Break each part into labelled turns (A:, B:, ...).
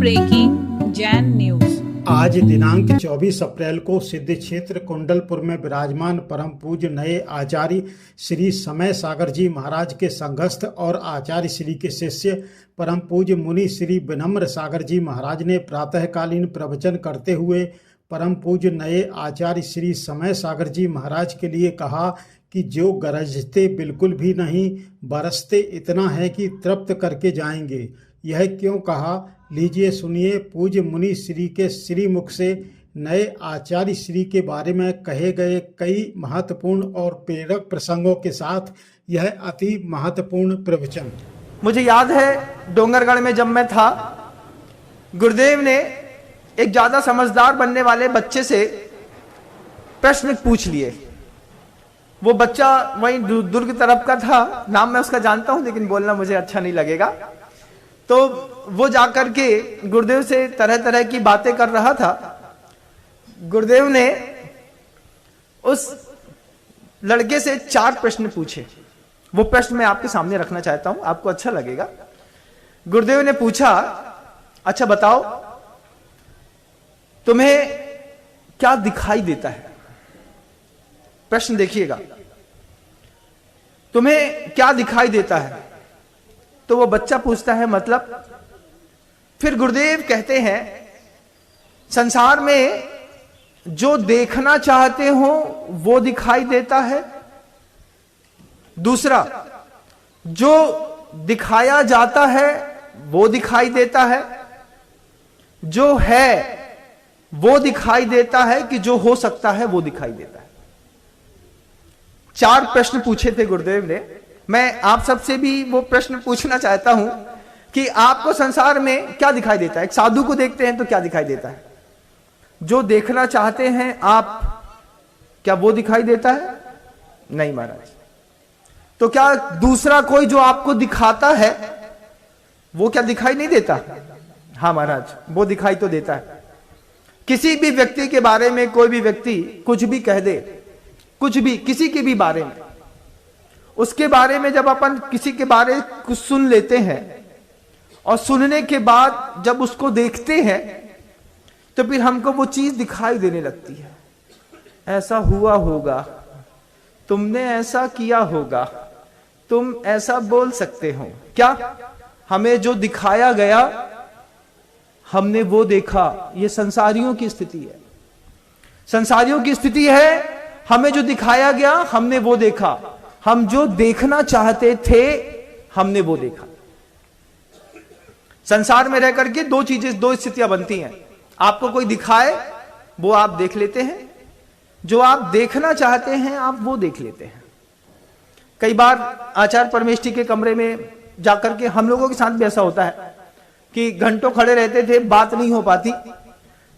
A: Breaking Jain news.
B: आज दिनांक 24 अप्रैल को सिद्ध क्षेत्र कुंडलपुर में विराजमान परम पूज्य नए आचार्य श्री समय सागर जी महाराज के संघस्थ और आचार्य श्री के शिष्य परम पूज्य मुनि श्री विनम्र सागर जी महाराज ने प्रातःकालीन प्रवचन करते हुए परम पूज्य नए आचार्य श्री समय सागर जी महाराज के लिए कहा कि जो गरजते बिल्कुल भी नहीं, बरसते इतना है कि तृप्त करके जाएंगे। यह क्यों कहा, लीजिए सुनिए। पूज्य मुनि श्री के श्री मुख से नए आचार्य श्री के बारे में कहे गए कई महत्वपूर्ण और प्रेरक प्रसंगों के साथ यह अति महत्वपूर्ण प्रवचन।
C: मुझे याद है डोंगरगढ़ में जब मैं था, गुरुदेव ने एक ज्यादा समझदार बनने वाले बच्चे से प्रश्न पूछ लिए। वो बच्चा वहीं दुर्ग तरफ का था, नाम मैं उसका जानता हूं लेकिन बोलना मुझे अच्छा नहीं लगेगा। तो वो जाकर के गुरुदेव से तरह तरह की बातें कर रहा था। गुरुदेव ने उस लड़के से 4 प्रश्न पूछे। वो प्रश्न मैं आपके सामने रखना चाहता हूं, आपको अच्छा लगेगा। गुरुदेव ने पूछा, अच्छा बताओ तुम्हें क्या दिखाई देता है? प्रश्न देखिएगा, तुम्हें क्या दिखाई देता है? तो वो बच्चा पूछता है मतलब। फिर गुरुदेव कहते हैं, संसार में जो देखना चाहते हो वो दिखाई देता है। दूसरा, जो दिखाया जाता है वो दिखाई देता है। जो है वो दिखाई देता है कि जो हो सकता है वो दिखाई देता है। 4 प्रश्न पूछे थे गुरुदेव ने। मैं आप सबसे भी वो प्रश्न पूछना चाहता हूं कि आपको संसार में क्या दिखाई देता है? एक साधु को देखते हैं तो क्या दिखाई देता है? जो देखना चाहते हैं आप, क्या वो दिखाई देता है? नहीं महाराज। तो क्या दूसरा कोई जो आपको दिखाता है वो क्या दिखाई नहीं देता? हाँ महाराज, वो दिखाई तो देता है। किसी भी व्यक्ति के बारे में कोई भी व्यक्ति कुछ भी कह दे, कुछ भी किसी के भी बारे में, उसके बारे में जब अपन किसी के बारे कुछ सुन लेते हैं और सुनने के बाद जब उसको देखते हैं तो फिर हमको वो चीज दिखाई देने लगती है। ऐसा हुआ होगा, तुमने ऐसा किया होगा, तुम ऐसा बोल सकते हो। क्या हमें जो दिखाया गया हमने वो देखा? ये संसारियों की स्थिति है। संसारियों की स्थिति है, हमें जो दिखाया गया हमने वो देखा। हम जो देखना चाहते थे हमने वो देखा। संसार में रह करके 2 चीजें, 2 स्थितियां बनती हैं। आपको कोई दिखाए वो आप देख लेते हैं, जो आप देखना चाहते हैं आप वो देख लेते हैं। कई बार आचार्य परमेष्ठी के कमरे में जाकर के हम लोगों के साथ भी ऐसा होता है कि घंटों खड़े रहते थे, बात नहीं हो पाती,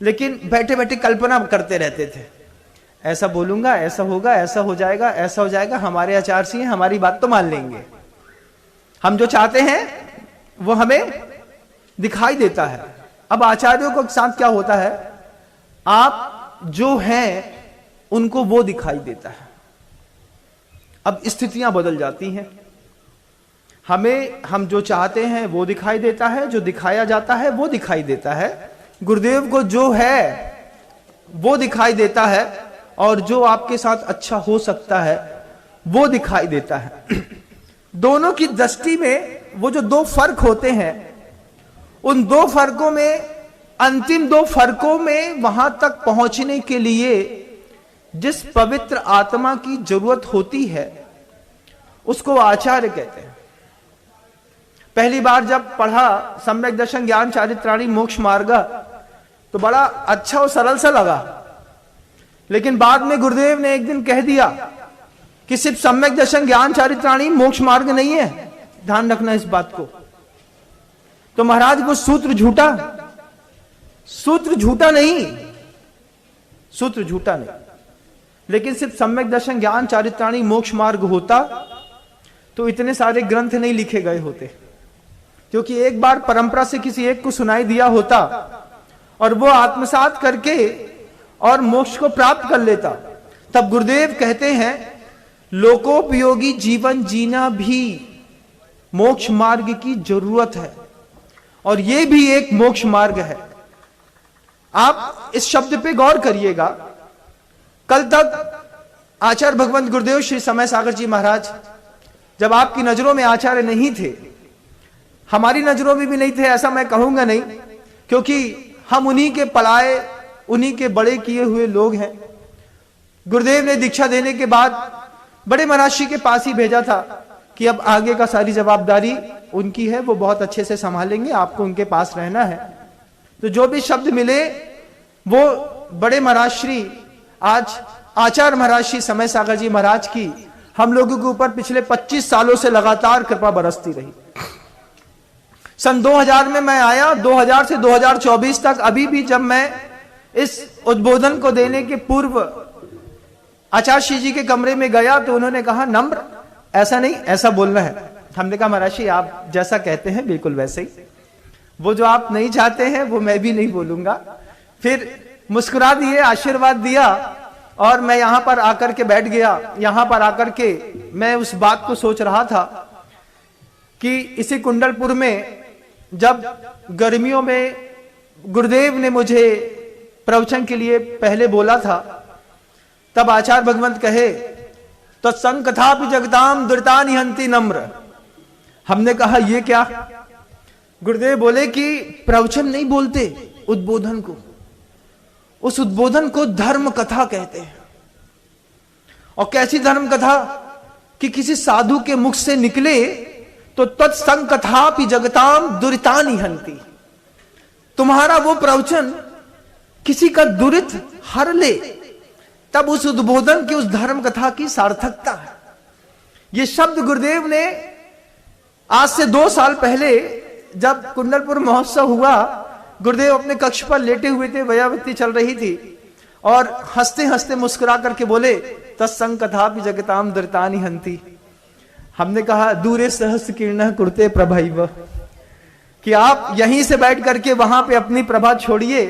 C: लेकिन बैठे बैठे कल्पना करते रहते थे। ऐसा बोलूंगा, ऐसा होगा, ऐसा हो जाएगा, ऐसा हो जाएगा, हमारे आचार्य जी हैं, हमारी बात तो मान लेंगे। हम जो चाहते हैं वो हमें दिखाई देता है। अब आचार्यों के साथ क्या होता है, आप जो हैं उनको वो दिखाई देता है। अब स्थितियां बदल जाती हैं। हम जो चाहते हैं वो दिखाई देता है, जो दिखाया जाता है वो दिखाई देता है। गुरुदेव को जो है वो दिखाई देता है और जो आपके साथ अच्छा हो सकता है वो दिखाई देता है। दोनों की दृष्टि में वो जो 2 फर्क होते हैं, उन 2 फर्कों में, अंतिम 2 फर्कों में वहां तक पहुंचने के लिए जिस पवित्र आत्मा की जरूरत होती है उसको आचार्य कहते हैं। पहली बार जब पढ़ा सम्यक दर्शन ज्ञान चारित्राणी मोक्ष मार्ग तो बड़ा अच्छा और सरल सा लगा, लेकिन बाद में गुरुदेव ने एक दिन कह दिया कि सिर्फ सम्यक दर्शन ज्ञान चारित्राणी मोक्ष मार्ग नहीं है, ध्यान रखना इस बात को। तो महाराज वो सूत्र झूठा नहीं, सूत्र झूठा नहीं, लेकिन सिर्फ सम्यक दर्शन ज्ञान चारित्राणी मोक्ष मार्ग होता तो इतने सारे ग्रंथ नहीं लिखे गए होते, क्योंकि एक बार परंपरा से किसी एक को सुनाई दिया होता और वो आत्मसात करके और मोक्ष को प्राप्त कर लेता। तब गुरुदेव कहते हैं लोकोपयोगी जीवन जीना भी मोक्ष मार्ग की जरूरत है। और ये भी एक मोक्ष मार्ग है। आप इस शब्द पे गौर करिएगा। कल तक आचार्य भगवंत गुरुदेव श्री समय सागर जी महाराज जब आपकी नजरों में आचार्य नहीं थे, हमारी नजरों में भी नहीं थे, ऐसा मैं कहूंगा नहीं, क्योंकि हम उन्हीं के पलाए, उन्हीं के बड़े किए हुए लोग हैं। गुरुदेव ने दीक्षा देने के बाद बड़े महाराज के पास ही भेजा था कि अब आगे का सारी जवाबदारी उनकी है, वो बहुत अच्छे से संभालेंगे, आपको उनके पास रहना है। तो जो भी शब्द मिले वो बड़े महाराज श्री आज आचार्य महाराज श्री समय सागर जी महाराज की हम लोगों के ऊपर पिछले 25 सालों से लगातार कृपा बरसती रही। सन 2000 में मैं आया, 2000 से 2024 तक अभी भी जब मैं इस उद्बोधन को देने के पूर्व आचार्य श्री जी के कमरे में गया तो उन्होंने कहा, नम्र ऐसा नहीं, ऐसा बोलना है। हमने कहा महाराज जी आप जैसा कहते हैं बिल्कुल वैसे ही, वो जो आप नहीं चाहते हैं वो मैं भी नहीं बोलूंगा। फिर मुस्कुरा दिए, आशीर्वाद दिया और मैं यहां पर आकर के बैठ गया। यहां पर आकर के मैं उस बात को सोच रहा था कि इसी कुंडलपुर में जब गर्मियों में गुरुदेव ने मुझे प्रवचन के लिए पहले बोला था, तब आचार्य भगवंत कहे तो संकथापि जगताम दुरितानि हन्ति नम्र। हमने कहा ये क्या? गुरुदेव बोले कि प्रवचन नहीं बोलते उद्बोधन को, उस उद्बोधन को धर्म कथा कहते हैं। और कैसी धर्म कथा कि किसी साधु के मुख से निकले तो तत्संकथापि जगताम दुरितानि हन्ति, तुम्हारा वो प्रवचन किसी का दुरित हर ले, तब उस उद्बोधन की, उस धर्म कथा की सार्थकता है। ये शब्द गुरुदेव ने आज से 2 साल पहले जब कुंडलपुर महोत्सव हुआ, गुरुदेव अपने कक्ष पर लेटे हुए थे, वयावृत्ति चल रही थी और हंसते हंसते मुस्कुरा करके बोले तत्संकथापि जगताम दुरितानि हन्ति। हमने कहा दूरे सहस्र किरणः कुरुते प्रभैव, कि आप यहीं से बैठ करके वहां पे अपनी प्रभा छोड़िए,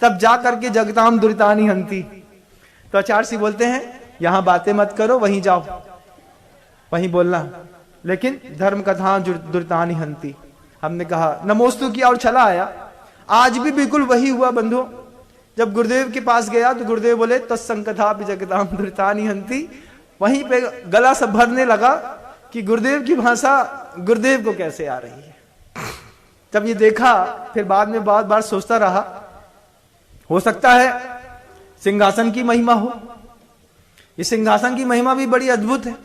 C: तब जा करके जगताम दुरितानि हन्ति। तो आचार्य जी बोलते हैं यहां बातें मत करो, वहीं जाओ, वहीं बोलना, लेकिन धर्म कथा दुरितानि हन्ति। हमने कहा नमोस्तु किया और चला आया। आज भी बिल्कुल वही हुआ बंधु। जब गुरुदेव के पास गया तो गुरुदेव बोले तत्संकथापि जगताम दुरितानि हन्ति। वहीं पे गला सब भरने लगा कि गुरुदेव की भाषा गुरुदेव को कैसे आ रही है। जब ये देखा फिर बाद में बहुत बार सोचता रहा, हो सकता है सिंहासन की महिमा हो। इस सिंहासन की महिमा भी बड़ी अद्भुत है।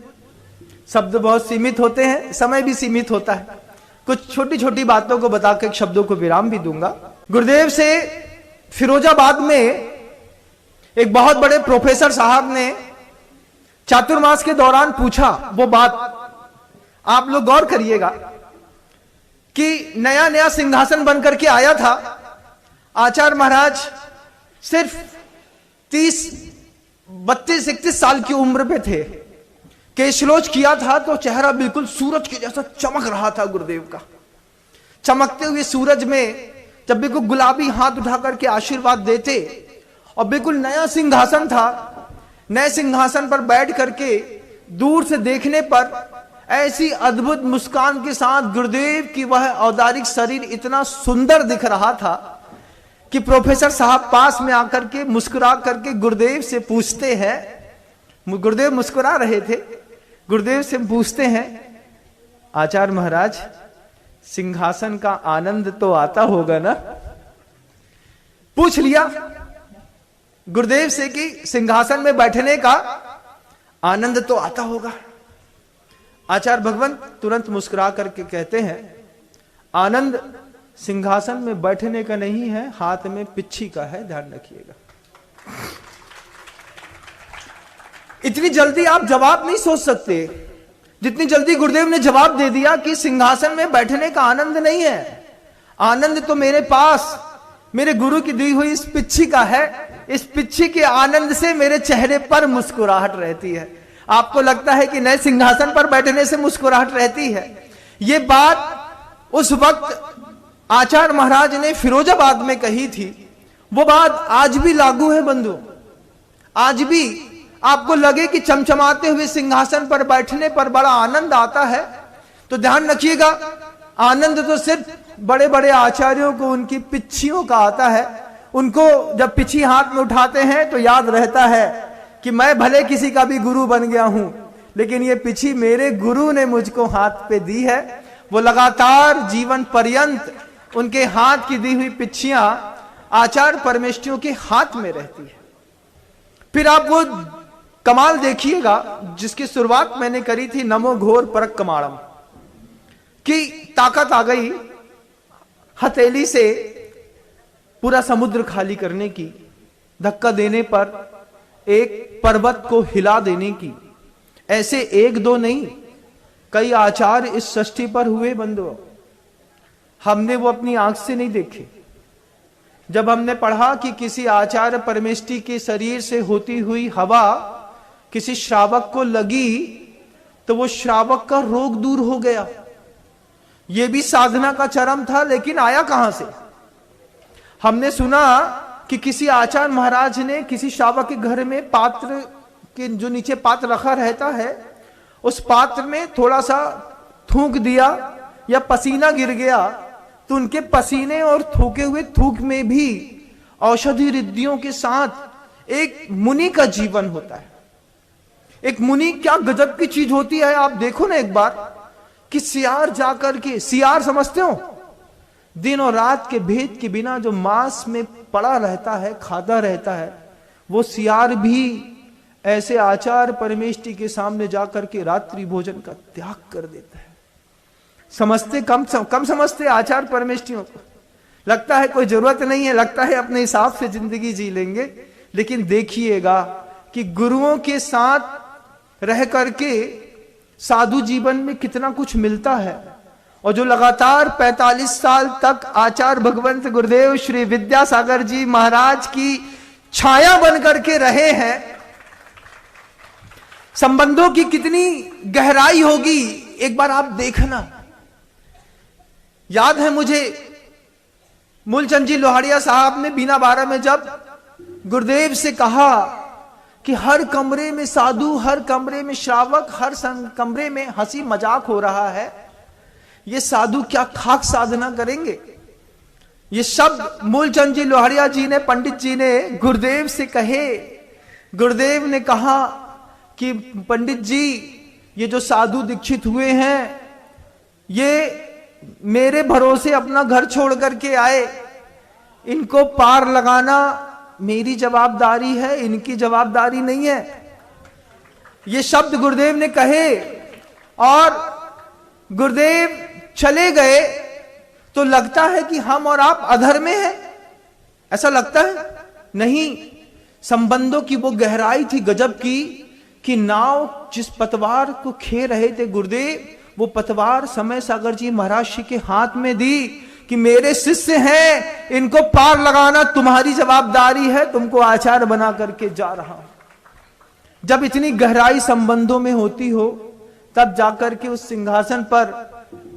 C: शब्द बहुत सीमित होते हैं, समय भी सीमित होता है। कुछ छोटी छोटी बातों को बताकर शब्दों को विराम भी दूंगा। गुरुदेव से फिरोजाबाद में एक बहुत बड़े प्रोफेसर साहब ने चातुर्मास के दौरान पूछा, वो बात आप लोग गौर करिएगा, कि नया नया सिंहासन बनकर के आया था। आचार्य महाराज सिर्फ 32-31 साल की उम्र पे थे। केशलोच किया था तो चेहरा बिल्कुल सूरज के जैसा चमक रहा था गुरुदेव का। चमकते हुए सूरज में जब बिल्कुल गुलाबी हाथ उठा करके आशीर्वाद देते, और बिल्कुल नया सिंहासन था। नए सिंहासन पर बैठ करके दूर से देखने पर ऐसी अद्भुत मुस्कान के साथ गुरुदेव की वह औदारिक शरीर इतना सुंदर दिख रहा था कि प्रोफेसर साहब पास में आकर के मुस्कुरा करके गुरुदेव से पूछते हैं, गुरुदेव मुस्कुरा रहे थे, गुरुदेव से पूछते हैं, आचार्य महाराज सिंहासन का आनंद तो आता होगा ना? पूछ लिया गुरुदेव से कि सिंहासन में बैठने का आनंद तो आता होगा। आचार्य भगवंत तुरंत मुस्कुरा करके कहते हैं, आनंद सिंहासन में बैठने का नहीं है, हाथ में पिच्छी का है, ध्यान रखिएगा। इतनी जल्दी आप जवाब नहीं सोच सकते जितनी जल्दी गुरुदेव ने जवाब दे दिया कि सिंहासन में बैठने का आनंद नहीं है, आनंद तो मेरे पास मेरे गुरु की दी हुई इस पिच्छी का है। इस पिच्छी के आनंद से मेरे चेहरे पर मुस्कुराहट रहती है। आपको लगता है कि नए सिंहासन पर बैठने से मुस्कुराहट रहती है। ये बात उस वक्त आचार्य महाराज ने फिरोजाबाद में कही थी, वो बात आज भी लागू है बंधु। आज भी आपको लगे कि चमचमाते हुए सिंहासन पर बैठने पर बड़ा आनंद आता है तो ध्यान रखिएगा, आनंद तो सिर्फ बड़े बड़े आचार्यों को उनकी पिच्छियों का आता है। उनको जब पिच्छी हाथ में उठाते हैं तो याद रहता है कि मैं भले किसी का भी गुरु बन गया हूं, लेकिन ये पिच्छी मेरे गुरु ने मुझको हाथ पे दी है। वो लगातार जीवन पर्यंत उनके हाथ की दी हुई पिच्छियां आचार्य परमेष्ठियों के हाथ में रहती है। फिर आप वो कमाल देखिएगा जिसकी शुरुआत मैंने करी थी, नमो घोर परक कमाड़म, की ताकत आ गई हथेली से पूरा समुद्र खाली करने की, धक्का देने पर एक पर्वत को हिला देने की। ऐसे एक दो नहीं, कई आचार्य इस सृष्टि पर हुए बंधुओं। हमने वो अपनी आंख से नहीं देखे। जब हमने पढ़ा कि किसी आचार्य परमेष्ठी के शरीर से होती हुई हवा किसी श्रावक को लगी तो वो श्रावक का रोग दूर हो गया। ये भी साधना का चरम था, लेकिन आया कहां से? हमने सुना कि किसी आचार्य महाराज ने किसी श्रावक के घर में पात्र के जो नीचे पात्र रखा रहता है, उस पात्र में थोड़ा सा थूक दिया या पसीना गिर गया तो उनके पसीने और थूके हुए थूक में भी औषधि रिद्धियों के साथ एक मुनि का जीवन होता है। एक मुनि क्या गजब की चीज होती है। आप देखो ना एक बार कि सियार जाकर के, सियार समझते हो, दिन और रात के भेद के बिना जो मांस में पड़ा रहता है, खाता रहता है, वो सियार भी ऐसे आचार्य परमेष्ठी के सामने जाकर के रात्रि भोजन का त्याग कर देता है। समझते कम समझते आचार्य परमेष्ठियों को। लगता है कोई जरूरत नहीं है, लगता है अपने हिसाब से जिंदगी जी लेंगे। लेकिन देखिएगा कि गुरुओं के साथ रह करके साधु जीवन में कितना कुछ मिलता है। और जो लगातार 45 साल तक आचार्य भगवंत गुरुदेव श्री विद्यासागर जी महाराज की छाया बन करके रहे हैं, संबंधों की कितनी गहराई होगी एक बार आप देखना। याद है मुझे मूलचंद जी लोहाड़िया साहब ने बीना बारह में जब गुरुदेव से कहा कि हर कमरे में साधु, हर कमरे में श्रावक, हर कमरे में हंसी मजाक हो रहा है, ये साधु क्या खाक साधना करेंगे? ये शब्द मूलचंद जी लोहाड़िया जी ने, पंडित जी ने गुरुदेव से कहे। गुरुदेव ने कहा कि पंडित जी, ये जो साधु दीक्षित हुए हैं, ये मेरे भरोसे अपना घर छोड़ करके आए, इनको पार लगाना मेरी जवाबदारी है, इनकी जवाबदारी नहीं है। ये शब्द गुरुदेव ने कहे और गुरुदेव चले गए तो लगता है कि हम और आप अधर में हैं, ऐसा लगता है। नहीं, संबंधों की वो गहराई थी गजब की कि नाव जिस पतवार को खे रहे थे गुरुदेव, वो पतवार समय सागर जी महाराज जी के हाथ में दी कि मेरे शिष्य हैं, इनको पार लगाना तुम्हारी जवाबदारी है, तुमको आचार्य बना करके जा रहा हूं। जब इतनी गहराई संबंधों में होती हो तब जाकर के उस सिंहासन पर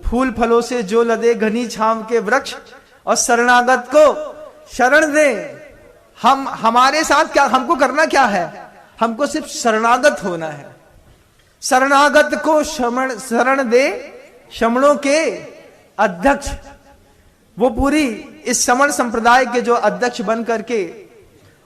C: फूल फलों से जो लदे घनी छांव के वृक्ष और शरणागत को शरण दे। हम हमारे साथ क्या, हमको करना क्या है? हमको सिर्फ शरणागत होना है। शरणागत को शरण दे शमणों के अध्यक्ष। वो पूरी इस श्रमण संप्रदाय के जो अध्यक्ष बन करके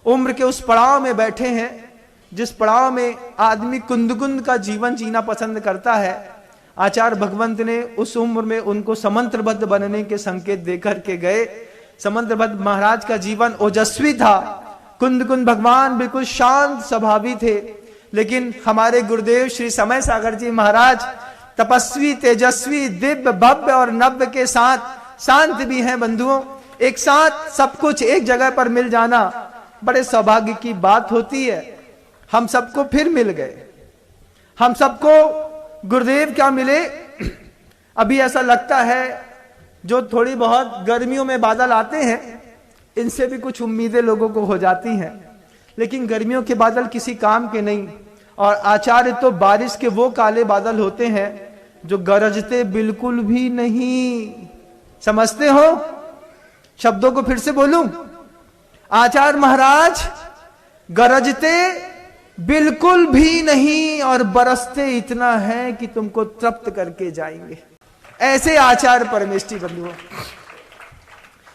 C: उम्र के उस पड़ाव में बैठे हैं, जिस पड़ाव में आदमी कुंद कुंद का जीवन जीना पसंद करता है, आचार्य भगवंत ने उस उम्र में उनको समंत्रबद्ध बनने के संकेत देकर के गए। समंत्रबद्ध महाराज का जीवन ओजस्वी था, कुंद कुंद भगवान बिल्कुल शांत स्वभावी थे। लेकिन हमारे गुरुदेव श्री समय सागर जी महाराज तपस्वी, तेजस्वी, दिव्य, भव्य और नव्य के साथ शांत भी हैं बंधुओं। एक साथ सब कुछ एक जगह पर मिल जाना बड़े सौभाग्य की बात होती है। हम सबको फिर मिल गए। हम सबको गुरुदेव क्या मिले? अभी ऐसा लगता है जो थोड़ी बहुत गर्मियों में बादल आते हैं, इनसे भी कुछ उम्मीदें लोगों को हो जाती हैं, लेकिन गर्मियों के बादल किसी काम के नहीं। और आचार्य तो बारिश के वो काले बादल होते हैं जो गरजते बिल्कुल भी नहीं। समझते हो? शब्दों को फिर से बोलूं, आचार्य महाराज गरजते बिल्कुल भी नहीं और बरसते इतना है कि तुमको तृप्त करके जाएंगे। ऐसे आचार्य परमेष्ठी बंधुओं,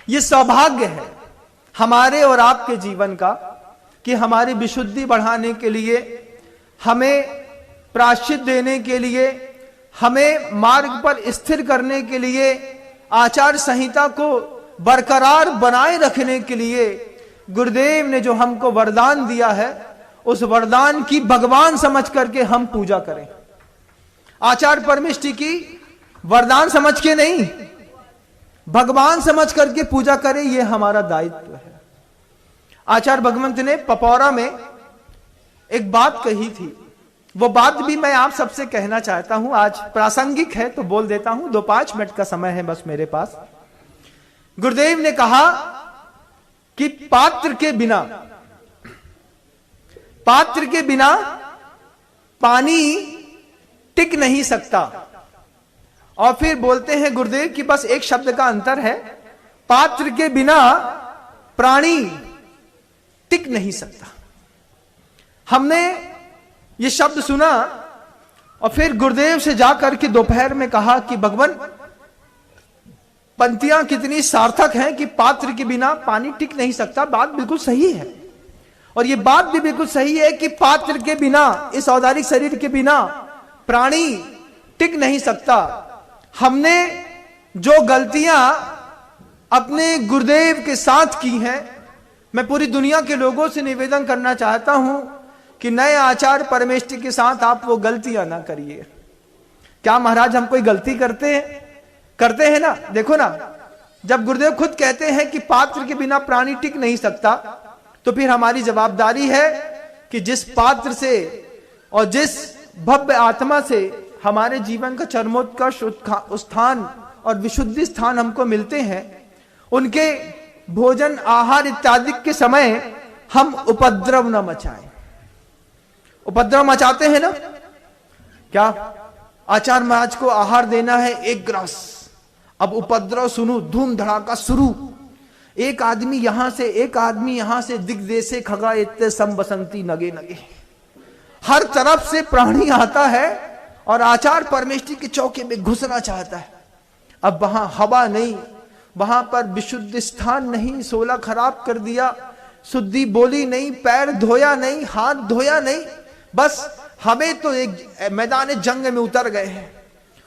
C: ये सौभाग्य है हमारे और आपके जीवन का कि हमारी विशुद्धि बढ़ाने के लिए, हमें प्रायश्चित देने के लिए, हमें मार्ग पर स्थिर करने के लिए, आचार संहिता को बरकरार बनाए रखने के लिए गुरुदेव ने जो हमको वरदान दिया है, उस वरदान की भगवान समझ करके हम पूजा करें। आचार्य परमेष्ठी की वरदान समझ के नहीं, भगवान समझ करके पूजा करें, यह हमारा दायित्व है। आचार्य भगवंत ने पपौरा में एक बात कही थी, वो बात भी मैं आप सबसे कहना चाहता हूं। आज प्रासंगिक है तो बोल देता हूं, 2-5 मिनट का समय है बस मेरे पास। गुरुदेव ने कहा कि पात्र के बिना पानी टिक नहीं सकता। और फिर बोलते हैं गुरुदेव कि बस एक शब्द का अंतर है, पात्र के बिना प्राणी टिक नहीं सकता। हमने ये शब्द सुना और फिर गुरुदेव से जाकर के दोपहर में कहा कि भगवान, पंक्तियां कितनी सार्थक हैं कि पात्र के बिना पानी टिक नहीं सकता। बात बिल्कुल सही है, और ये बात भी बिल्कुल सही है कि पात्र के बिना, इस औदारिक शरीर के बिना प्राणी टिक नहीं सकता। हमने जो गलतियां अपने गुरुदेव के साथ की हैं, मैं पूरी दुनिया के लोगों से निवेदन करना चाहता हूं कि नए आचार्य परमेष्ठी के साथ आप वो गलतियां ना करिए। क्या महाराज हम कोई गलती करते हैं ना? देखो ना, जब गुरुदेव खुद कहते हैं कि पात्र के बिना प्राणी टिक नहीं सकता, तो फिर हमारी जवाबदारी है कि जिस पात्र से और जिस भव्य आत्मा से हमारे जीवन का चरमोत्कर्ष उत्थान और विशुद्धि स्थान हमको मिलते हैं, उनके भोजन आहार इत्यादि के समय हम उपद्रव न मचाएं। उपद्रव मचाते हैं ना? क्या आचार्य महाराज को आहार देना है 1 ग्रास, अब उपद्रव सुनो, धूम धड़ाका शुरू। एक आदमी यहां से, एक आदमी यहां से, दिग्देशे खगा इत्ते सम बसंती नगे नगे। हर तरफ से प्राणी आता है और आचार्य परमेष्ठी के चौके में घुसना चाहता है। अब वहां हवा नहीं, वहां पर विशुद्ध स्थान नहीं, सोला खराब कर दिया, शुद्धि बोली नहीं, पैर धोया नहीं, हाथ धोया नहीं, बस हमें तो एक मैदान जंग में उतर गए हैं।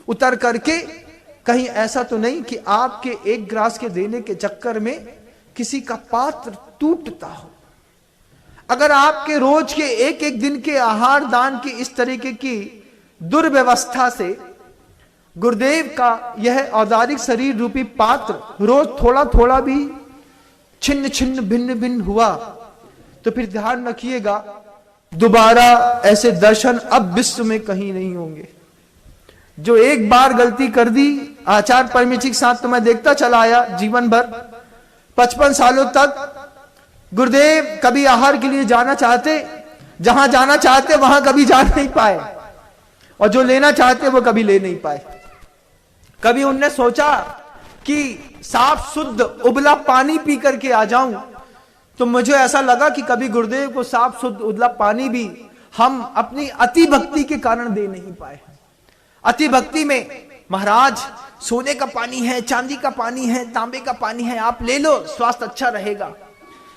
C: उतर करके कहीं ऐसा तो नहीं कि आपके 1 ग्रास के देने के चक्कर में किसी का पात्र टूटता हो। अगर आपके रोज के एक दिन के आहार दान की इस तरीके की दुर्व्यवस्था से गुरुदेव का यह औदारिक शरीर रूपी पात्र रोज थोड़ा थोड़ा भी छिन्न छिन्न भिन्न भिन्न हुआ, तो फिर ध्यान रखिएगा दोबारा ऐसे दर्शन अब विश्व में कहीं नहीं होंगे। जो एक बार गलती कर दी आचार्य परमेष्ठी के साथ, तो मैं देखता चला आया जीवन भर, 55 सालों तक गुरुदेव कभी आहार के लिए जाना चाहते, जहां जाना चाहते वहां कभी जा नहीं पाए, और जो लेना चाहते वो कभी ले नहीं पाए। कभी उनने सोचा कि साफ शुद्ध उबला पानी पी करके आ जाऊं, तो मुझे ऐसा लगा कि कभी गुरुदेव को साफ शुद्ध उबला पानी भी हम अपनी अति भक्ति के कारण दे नहीं पाए। अति भक्ति में महाराज सोने का पानी है, चांदी का पानी है, तांबे का पानी है, आप ले लो, स्वास्थ्य अच्छा रहेगा।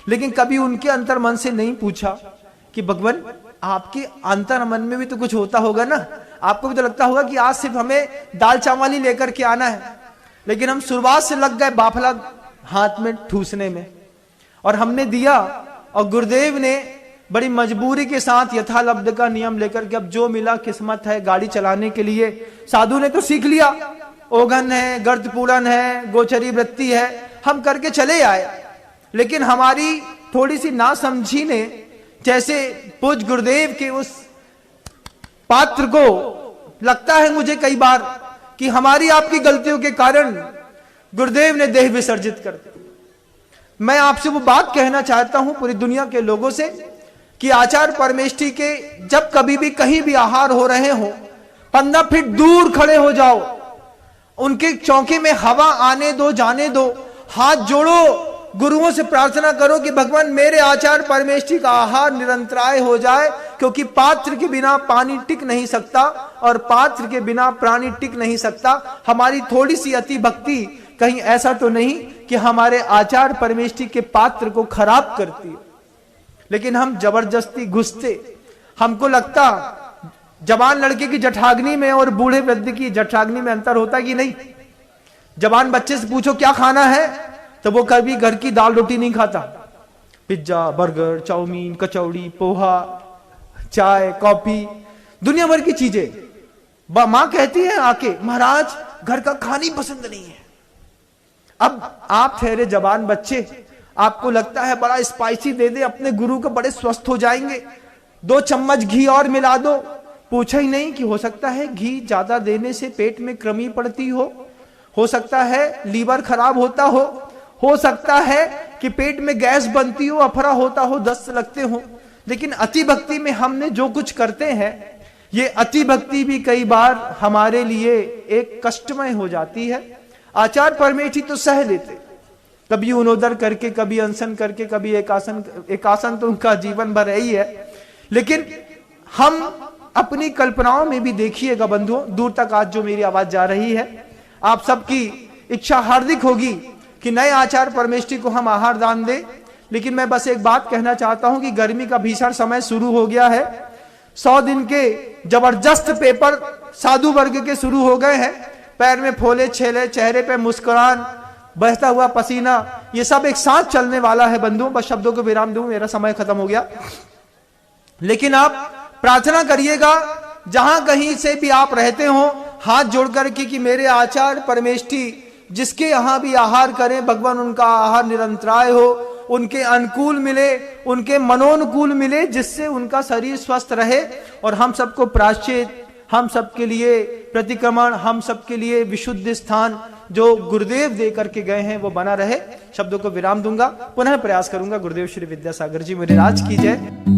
C: लेकिन कभी उनके अंतर मन से नहीं पूछा कि भगवान आपके अंतर मन में भी तो कुछ होता होगा ना, आपको भी तो लगता होगा कि आज सिर्फ हमें दाल चावल ही लेकर के आना है। लेकिन हम शुरुआत से लग गए बाफला हाथ में ठूसने में, और हमने दिया, और गुरुदेव ने बड़ी मजबूरी के साथ यथालब्ध का नियम लेकर के, अब जो मिला किस्मत है गाड़ी चलाने के लिए, साधु ने तो सीख लिया, ओघन है, गर्त पूरन है, गोचरी वृत्ति है, हम करके चले आए। लेकिन हमारी थोड़ी सी नासमझी ने, जैसे पूज्य गुरुदेव के उस पात्र को, लगता है मुझे कई बार कि हमारी आपकी गलतियों के कारण गुरुदेव ने देह विसर्जित कर दिया। मैं आपसे वो बात कहना चाहता हूं पूरी दुनिया के लोगों से कि आचार्य परमेष्ठी के जब कभी भी कहीं भी आहार हो रहे हो, 15 फीट दूर खड़े हो जाओ, उनके चौके में हवा आने दो, जाने दो, हाथ जोड़ो, गुरुओं से प्रार्थना करो कि भगवान मेरे आचार्य परमेष्ठी का आहार निरंतराय हो जाए, क्योंकि पात्र के बिना पानी टिक नहीं सकता। और पात्र के बिना प्राणी टिक नहीं सकता। हमारी थोड़ी सी अति भक्ति कहीं ऐसा तो नहीं कि हमारे आचार परमेष्टि के पात्र को खराब करती हो, लेकिन हम जबरदस्ती घुसते। हमको लगता जवान लड़के की जठराग्नि में और बूढ़े वृद्ध की जठराग्नि में अंतर होता कि नहीं। जवान बच्चे से पूछो क्या खाना है, तो वो कभी घर की दाल रोटी नहीं खाता। पिज्जा, बर्गर, चाउमीन, कचौड़ी, पोहा, चाय, कॉफी, दुनिया भर की चीजें। मां कहती है आके, महाराज घर का खाना ही पसंद नहीं है। अब आप ठहरे जवान बच्चे, आपको लगता है बड़ा स्पाइसी दे दे, अपने गुरु को बड़े स्वस्थ हो जाएंगे, 2 चम्मच घी और मिला दो। पूछा ही नहीं कि हो सकता है घी ज्यादा देने से पेट में कृमि पड़ती हो सकता है लीवर खराब होता हो सकता है कि पेट में गैस बनती हो, अफरा होता हो, दस्त लगते हो। लेकिन अति भक्ति में हमने जो कुछ करते हैं, ये अति भक्ति भी कई बार हमारे लिए एक कष्टमय हो जाती है। आचार परमेष्टि तो सह लेते, कभी उनोदर करके, कभी अनशन करके, कभी एकासन तो उनका जीवन भर ही है। लेकिन हम अपनी कल्पनाओं में भी देखिएगा बंधुओं, दूर तक आज जो मेरी आवाज जा रही है, आप सबकी इच्छा हार्दिक होगी कि नए आचार परमेष्टि को हम आहार दान दें। लेकिन मैं बस एक बात कहना चाहता हूं कि गर्मी का भीषण समय शुरू हो गया है। 100 दिन के जबरदस्त पेपर साधु वर्ग के शुरू हो गए हैं। पैर में फोले छेले, चेहरे पे मुस्कुरान, बहता हुआ पसीना, ये सब एक साथ चलने वाला है बंधुओं। बस शब्दों को विराम दूं, मेरा समय खत्म हो गया। लेकिन आप प्रार्थना करिएगा, जहां कहीं से भी आप रहते हो, हाथ जोड़ करके कि मेरे आचार परमेष्टि जिसके यहां भी आहार करें, भगवान उनका आहार निरंतराय हो, उनके अनुकूल मिले, उनके मनोनुकूल मिले, जिससे उनका शरीर स्वस्थ रहे और हम सबको प्रायश्चित, हम सबके लिए प्रतिक्रमण, हम सबके लिए विशुद्ध स्थान जो गुरुदेव दे करके गए हैं वो बना रहे। शब्दों को विराम दूंगा, पुनः प्रयास करूंगा। गुरुदेव श्री विद्यासागर जी मेरे राज की जय।